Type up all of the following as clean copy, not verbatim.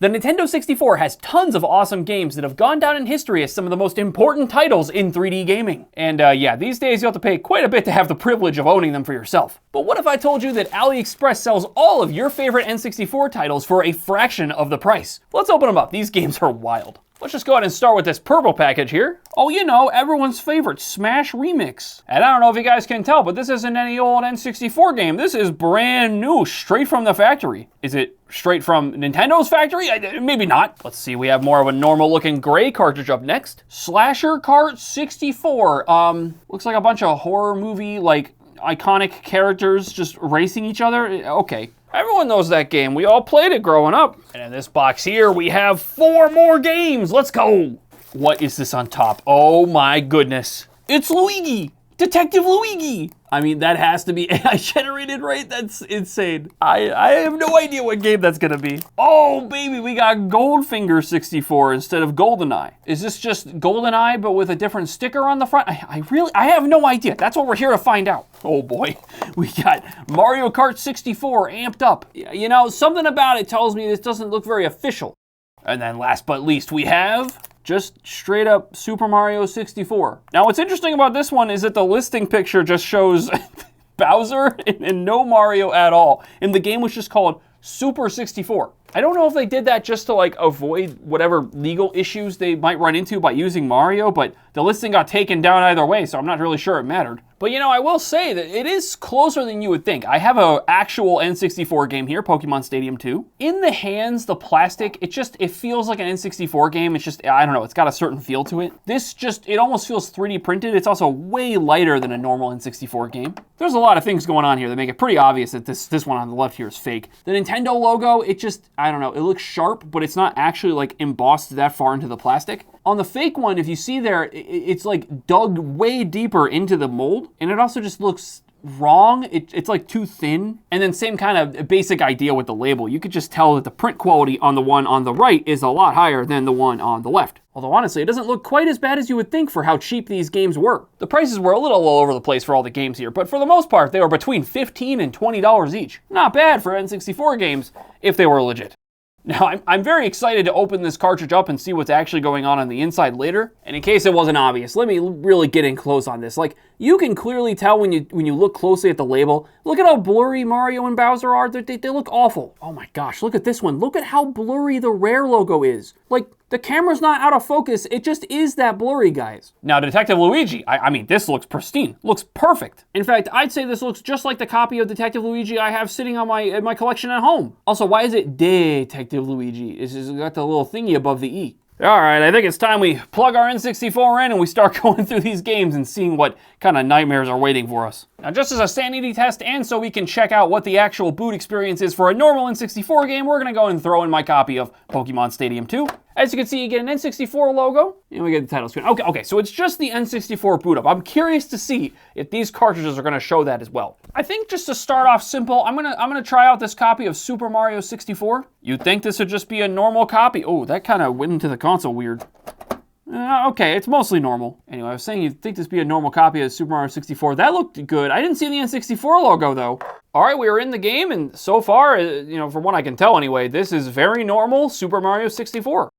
The Nintendo 64 has tons of awesome games that have gone down in history as some of the most important titles in 3D gaming. And yeah, these days you have to pay quite a bit to have the privilege of owning them for yourself. But what if I told you that AliExpress sells all of your favorite N64 titles for a fraction of the price? Let's open them up. These games are wild. Let's just go ahead and start with this purple package here. Oh, you know, everyone's favorite Smash Remix. And I don't know if you guys can tell, but this isn't any old N64 game. This is brand new, straight from the factory. Is it straight from Nintendo's factory? Maybe not. Let's see, we have more of a normal looking gray cartridge up next. Slasher Kart 64. Looks like a bunch of horror movie, like, iconic characters just racing each other. Okay. Everyone knows that game. We all played it growing up. And in this box here, we have 4 more games. Let's go. What is this on top? Oh my goodness. It's Luigi. Detective Luigi. I mean, that has to be AI generated, right? That's insane. I have no idea what game that's gonna be. Oh baby, we got Goldfinger 64 instead of GoldenEye. Is this just GoldenEye but with a different sticker on the front? I have no idea. That's what we're here to find out. Oh boy, we got Mario Kart 64 amped up. You know, something about it tells me this doesn't look very official. And then last but least, we have just straight up Super Mario 64. Now what's interesting about this one is that the listing picture just shows Bowser and no Mario at all. And the game was just called Super 64. I don't know if they did that just to like avoid whatever legal issues they might run into by using Mario, but the listing got taken down either way, so I'm not really sure it mattered. But you know, I will say that it is closer than you would think. I have an actual N64 game here, Pokemon Stadium 2. In the hands, the plastic, it feels like an N64 game. It's just, I don't know, it's got a certain feel to it. This just, it almost feels 3D printed. It's also way lighter than a normal N64 game. There's a lot of things going on here that make it pretty obvious that this one on the left here is fake. The Nintendo logo, it just, I don't know, it looks sharp, but it's not actually like embossed that far into the plastic. On the fake one, if you see there, it's like dug way deeper into the mold, and it also just looks wrong. It's like too thin. And then same kind of basic idea with the label. You could just tell that the print quality on the one on the right is a lot higher than the one on the left. Although honestly, it doesn't look quite as bad as you would think for how cheap these games were. The prices were a little all over the place for all the games here, but for the most part, they were between $15 and $20 each. Not bad for N64 games if they were legit. Now, I'm very excited to open this cartridge up and see what's actually going on the inside later. And in case it wasn't obvious, let me really get in close on this. Like, you can clearly tell when you look closely at the label. Look at how blurry Mario and Bowser are. They look awful. Oh my gosh, look at this one. Look at how blurry the Rare logo is. Like, the camera's not out of focus. It just is that blurry, guys. Now, Detective Luigi, I mean, this looks pristine. Looks perfect. In fact, I'd say this looks just like the copy of Detective Luigi I have sitting on my collection at home. Also, why is it Detective Luigi? It's got the little thingy above the E. All right, I think it's time we plug our N64 in and we start going through these games and seeing what kind of nightmares are waiting for us. Now, just as a sanity test and so we can check out what the actual boot experience is for a normal N64 game, we're gonna go and throw in my copy of Pokemon Stadium 2. As you can see, you get an N64 logo, and we get the title screen. Okay, so it's just the N64 boot up. I'm curious to see if these cartridges are gonna show that as well. I think just to start off simple, I'm gonna try out this copy of Super Mario 64. You'd think this would just be a normal copy. Oh, that kind of went into the console weird. Okay, it's mostly normal. Anyway, I was saying you'd think this would be a normal copy of Super Mario 64. That looked good. I didn't see the N64 logo though. All right, we are in the game, and so far, you know, from what I can tell anyway, this is very normal Super Mario 64.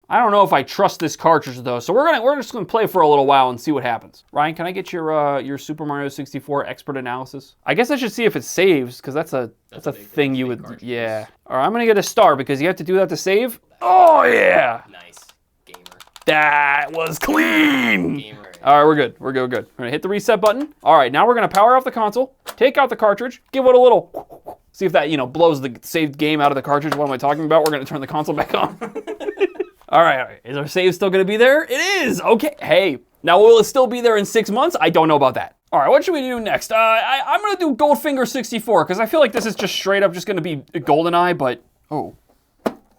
I don't know if I trust this cartridge though, so we're just gonna play for a little while and see what happens. Ryan, can I get your Super Mario 64 expert analysis? I guess I should see if it saves, because that's a thing you would, yeah. All right, I'm gonna get a star because you have to do that to save. Oh yeah! Nice, gamer. That was clean! Gamer. All right, we're good. We're gonna hit the reset button. All right, now we're gonna power off the console, take out the cartridge, give it a little, see if that, you know, blows the saved game out of the cartridge. What am I talking about? We're gonna turn the console back on. All right, is our save still gonna be there? It is, okay. Hey, now will it still be there in 6 months? I don't know about that. All right, what should we do next? I'm gonna do Goldfinger 64, because I feel like this is just straight up just gonna be GoldenEye, but, oh,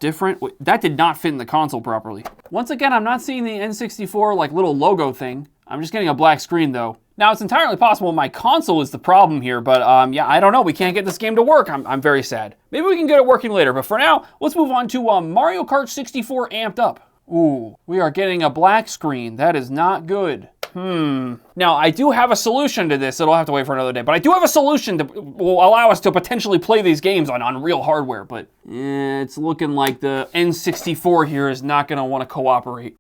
different. Wait, that did not fit in the console properly. Once again, I'm not seeing the N64 like little logo thing. I'm just getting a black screen though. Now, it's entirely possible my console is the problem here, but yeah, I don't know. We can't get this game to work. I'm very sad. Maybe we can get it working later, but for now, let's move on to Mario Kart 64 amped up. Ooh, we are getting a black screen. That is not good. Now, I do have a solution to this. It'll have to wait for another day. But I do have a solution that will allow us to potentially play these games on real hardware. But it's looking like the N64 here is not going to want to cooperate.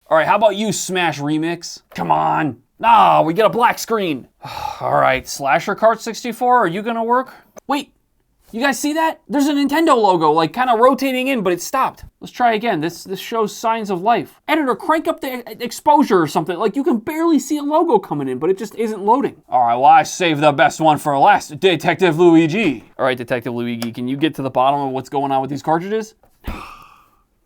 All right, how about you, Smash Remix? Come on. Ah, we get a black screen. All right, Slasher Kart 64, are you going to work? Wait. You guys see that? There's a Nintendo logo, like kind of rotating in, but it stopped. Let's try again. This shows signs of life. Editor, crank up the exposure or something. Like you can barely see a logo coming in, but it just isn't loading. All right, well, I saved the best one for last. Detective Luigi. All right, Detective Luigi, can you get to the bottom of what's going on with these cartridges?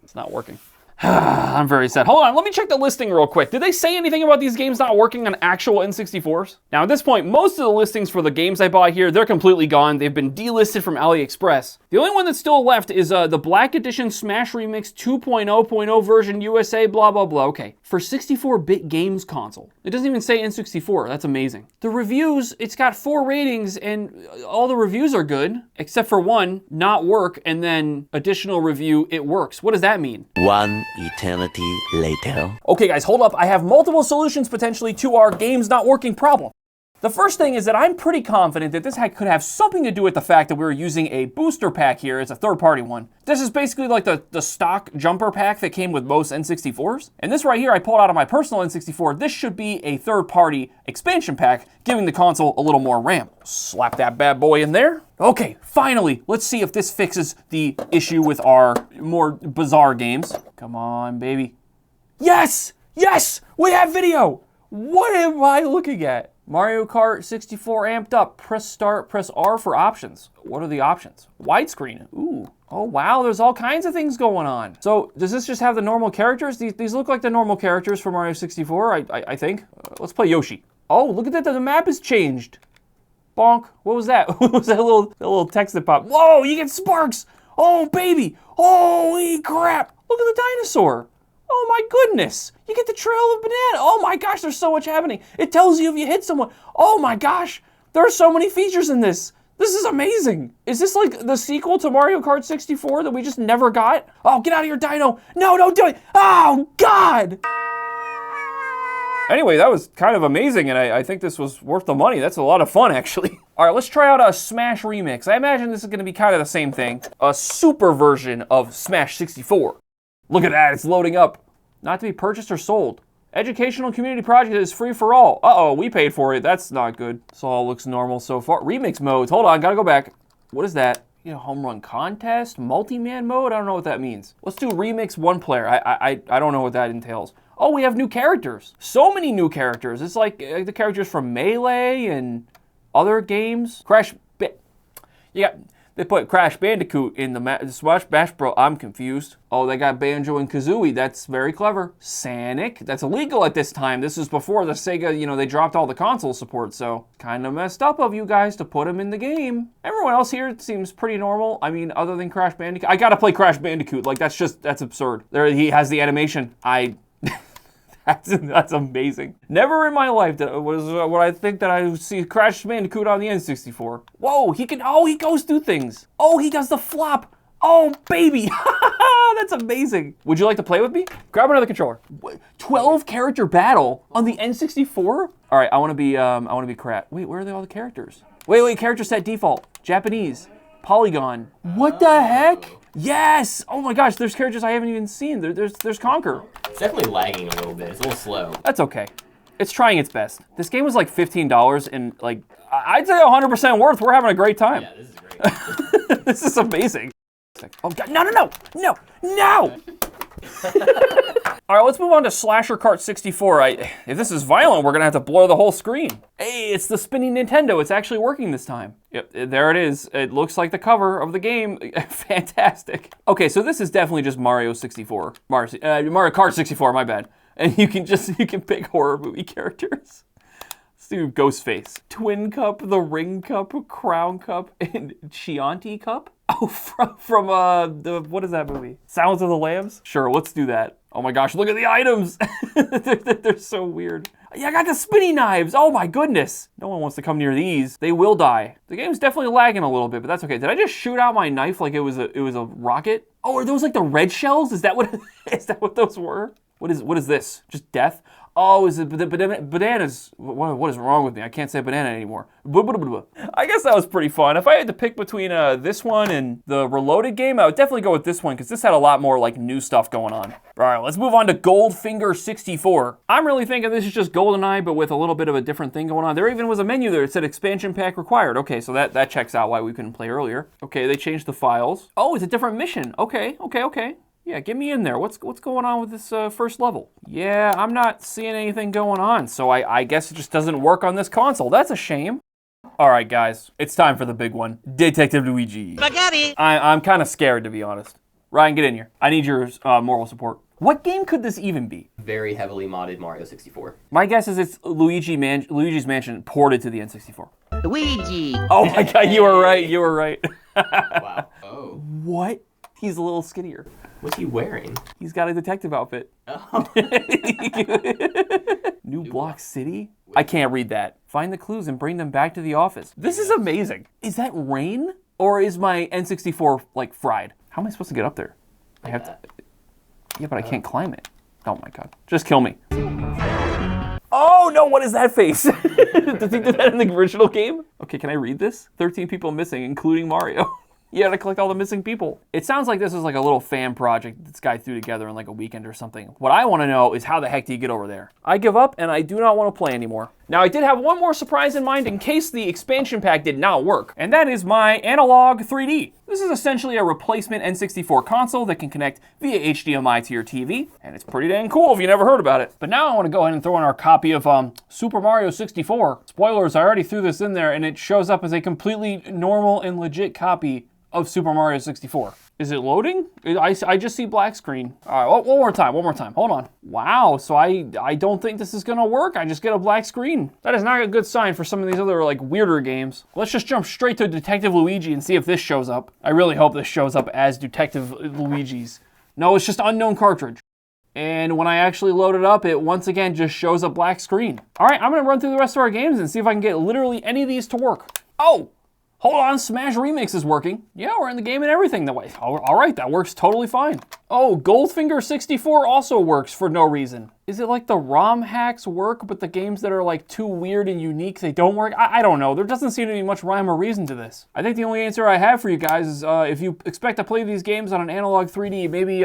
It's not working. I'm very sad. Hold on, let me check the listing real quick. Did they say anything about these games not working on actual N64s? Now at this point, most of the listings for the games I bought here, they're completely gone. They've been delisted from AliExpress. The only one that's still left is the Black Edition Smash Remix 2.0.0 version USA, blah, blah, blah. Okay, for 64-bit games console. It doesn't even say N64, that's amazing. The reviews, it's got 4 ratings and all the reviews are good, except for one, not work, and then additional review, it works. What does that mean? One eternity later. Okay guys, hold up. I have multiple solutions potentially to our games not working problem. The first thing is that I'm pretty confident that this could have something to do with the fact that we were using a booster pack here as a third-party one. This is basically like the stock jumper pack that came with most N64s. And this right here I pulled out of my personal N64. This should be a third-party expansion pack, giving the console a little more RAM. Slap that bad boy in there. Okay, finally, let's see if this fixes the issue with our more bizarre games. Come on, baby. Yes! Yes! We have video! What am I looking at? Mario Kart 64 amped up. Press start, press R for options. What are the options? Widescreen. Ooh. Oh wow, there's all kinds of things going on. So does this just have the normal characters? These look like the normal characters for Mario 64, I think. Let's play Yoshi. Oh, look at that, the map has changed. Bonk. What was that? What was that little text that popped? Whoa, you get sparks. Oh baby. Holy crap. Look at the dinosaur. Oh my goodness, you get the trail of banana. Oh my gosh, there's so much happening. It tells you if you hit someone. Oh my gosh, there are so many features in this. This is amazing. Is this like the sequel to Mario Kart 64 that we just never got? Oh, get out of here, Dino. No, don't do it. Oh God. Anyway, that was kind of amazing, and I think this was worth the money. That's a lot of fun, actually. All right, let's try out a Smash Remix. I imagine this is gonna be kind of the same thing. A super version of Smash 64. Look at that, it's loading up. Not to be purchased or sold. Educational community project is free for all. Uh-oh, we paid for it, that's not good. This all looks normal so far. Remix modes, hold on, gotta go back. What is that? You know, home run contest, multi-man mode? I don't know what that means. Let's do Remix one player. I don't know what that entails. Oh, we have new characters. So many new characters. It's like the characters from Melee and other games. They put Crash Bandicoot in the Smash Bash Bro. I'm confused. Oh, they got Banjo and Kazooie. That's very clever. Sonic. That's illegal at this time. This is before the Sega, you know, they dropped all the console support, so kind of messed up of you guys to put them in the game. Everyone else here seems pretty normal. I mean, other than Crash Bandicoot. I gotta play Crash Bandicoot. Like, that's absurd. There, he has the animation. That's amazing. Never in my life would I think that I would see Crash Bandicoot on the N64. Whoa, he goes through things. Oh, he does the flop. Oh, baby. That's amazing. Would you like to play with me? Grab another controller. 12 character battle on the N64? All right, I want to be crap. Wait, where are all the characters? Wait, character set default. Japanese. Polygon. What the heck? Yes! Oh my gosh, there's characters I haven't even seen. There's Conker. It's definitely lagging a little bit. It's a little slow. That's okay. It's trying its best. This game was like $15 and like, I'd say 100% worth. We're having a great time. Yeah, this is great. This is amazing. Oh God, no! All right, let's move on to Slasher Kart 64. If this is violent, we're gonna have to blur the whole screen. Hey, it's the spinning Nintendo. It's actually working this time. Yep, there it is. It looks like the cover of the game. Fantastic. Okay, so this is definitely just Mario 64. Mario Kart 64, my bad. And you can pick horror movie characters. Let's do Ghostface. Twin Cup, the Ring Cup, Crown Cup, and Chianti Cup. Oh, from what is that movie? Silence of the Lambs? Sure, let's do that. Oh my gosh, look at the items. they're so weird. Yeah, I got the spinning knives. Oh my goodness. No one wants to come near these. They will die. The game's definitely lagging a little bit, but that's okay. Did I just shoot out my knife like it was a rocket? Oh, are those like the red shells? Is that what those were? What is this? Just death? Oh, is it the bananas? What is wrong with me? I can't say banana anymore. I guess that was pretty fun. If I had to pick between this one and the Reloaded game, I would definitely go with this one because this had a lot more like new stuff going on. All right, let's move on to Goldfinger 64. I'm really thinking this is just GoldenEye, but with a little bit of a different thing going on. There even was a menu there that said expansion pack required. Okay, so that checks out why we couldn't play earlier. Okay, they changed the files. Oh, it's a different mission. Okay. Yeah, get me in there. What's going on with this first level? Yeah, I'm not seeing anything going on, so I guess it just doesn't work on this console. That's a shame. All right, guys, it's time for the big one. Detective Luigi. Spaghetti! I'm kind of scared, to be honest. Ryan, get in here. I need your moral support. What game could this even be? Very heavily modded Mario 64. My guess is it's Luigi's Mansion ported to the N64. Luigi! Oh my god, you were right, you were right. Wow. Oh. What? He's a little skinnier. What's he wearing? He's got a detective outfit. Oh. New Block City? I can't read that. Find the clues and bring them back to the office. This is amazing. Is that rain? Or is my N64 like fried? How am I supposed to get up there? I have to. Yeah, but I can't climb it. Oh my god. Just kill me. Oh no, what is that face? Does he do that in the original game? Okay, can I read this? 13 people missing, including Mario. You gotta collect all the missing people. It sounds like this is like a little fan project this guy threw together in like a weekend or something. What I wanna know is how the heck do you get over there? I give up and I do not wanna play anymore. Now I did have one more surprise in mind in case the expansion pack did not work, and that is my Analogue 3D. This is essentially a replacement N64 console that can connect via HDMI to your TV, and it's pretty dang cool if you never heard about it. But now I wanna go ahead and throw in our copy of Super Mario 64. Spoilers, I already threw this in there and it shows up as a completely normal and legit copy of Super Mario 64. Is it loading? I just see black screen. All right, one more time, hold on. Wow, so I don't think this is gonna work. I just get a black screen. That is not a good sign for some of these other like weirder games. Let's just jump straight to Detective Luigi and see if this shows up. I really hope this shows up as Detective Luigi's. No, it's just unknown cartridge. And when I actually load it up, it once again just shows a black screen. All right, I'm gonna run through the rest of our games and see if I can get literally any of these to work. Oh! Hold on, Smash Remix is working. Yeah, we're in the game and everything that way. All right, that works totally fine. Oh, Goldfinger 64 also works for no reason. Is it like the ROM hacks work, but the games that are like too weird and unique, they don't work? I don't know. There doesn't seem to be much rhyme or reason to this. I think the only answer I have for you guys is if you expect to play these games on an Analogue 3D, maybe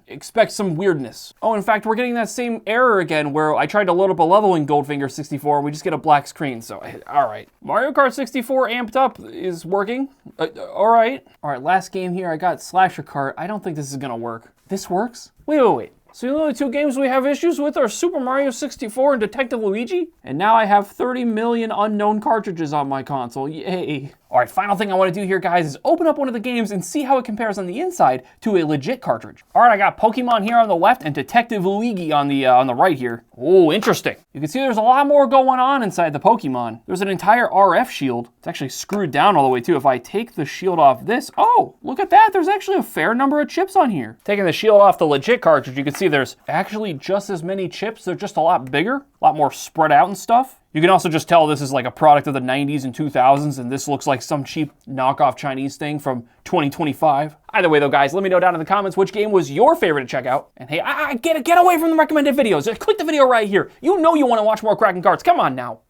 expect some weirdness. Oh, in fact, we're getting that same error again where I tried to load up a level in Goldfinger 64 and we just get a black screen, so all right. Mario Kart 64 amped up is working. All right, last game here, I got Slasher Kart. I don't think this is gonna work. This works? Wait. So the only two games we have issues with are Super Mario 64 and Detective Luigi? And now I have 30 million unknown cartridges on my console, yay. All right, final thing I wanna do here, guys, is open up one of the games and see how it compares on the inside to a legit cartridge. All right, I got Pokemon here on the left and Detective Luigi on the right here. Oh, interesting. You can see there's a lot more going on inside the Pokemon. There's an entire RF shield. It's actually screwed down all the way too. If I take the shield off this, oh, look at that. There's actually a fair number of chips on here. Taking the shield off the legit cartridge, you can see there's actually just as many chips. They're just a lot bigger, a lot more spread out and stuff. You can also just tell this is like a product of the 90s and 2000s, and this looks like some cheap knockoff Chinese thing from 2025. Either way though, guys, let me know down in the comments which game was your favorite to check out. And hey, get away from the recommended videos. Click the video right here. You know you want to watch more Cracking Cards. Come on now.